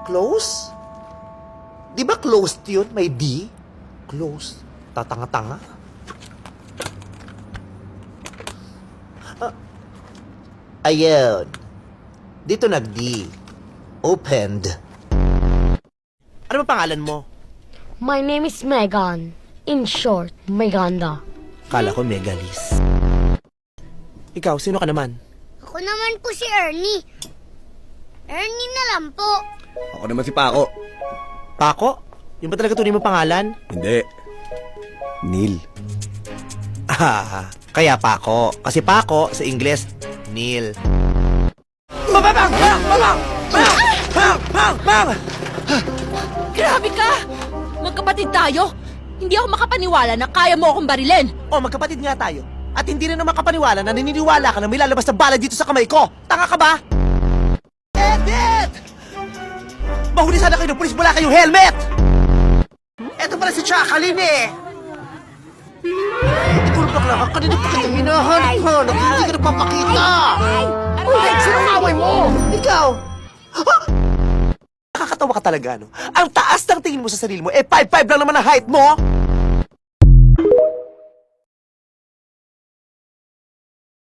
Close? Di ba closed yun? May D? Close. Tatanga-tanga. Ayun. Dito nag-D. Opened. Ano ba pangalan mo? My name is Megan. In short, Meganda. Kala ko Megalis. Ikaw, sino ka naman? Ako naman po si Ernie. Ernie na lang po. Ako naman si Paco. Paco? Yung ba talaga tunay mo pangalan? Hindi. Neil. Ah, kaya Paco. Kasi Paco, sa Ingles, Neil. Bang! Grabe ka! Magkapatid tayo! Hindi ako makapaniwala na kaya mo akong barilin! O, magkapatid nga tayo. At hindi rin naman makapaniwala na naniniwala ka na may lalabas na bala dito sa kamay ko. Tanga ka ba? Edit! Mahuli sana kayo ng pulis, wala kayong helmet! Eto pala si Chakalin eh! Tulpak lang ka, kanina pa kita hinahanap ha, hindi ka nagpapakita! Uy, sino ang away mo? Ikaw! Nakakatawa ka talaga, no? Ang taas ng tingin mo sa sarili mo, 5'5 lang naman ang height mo!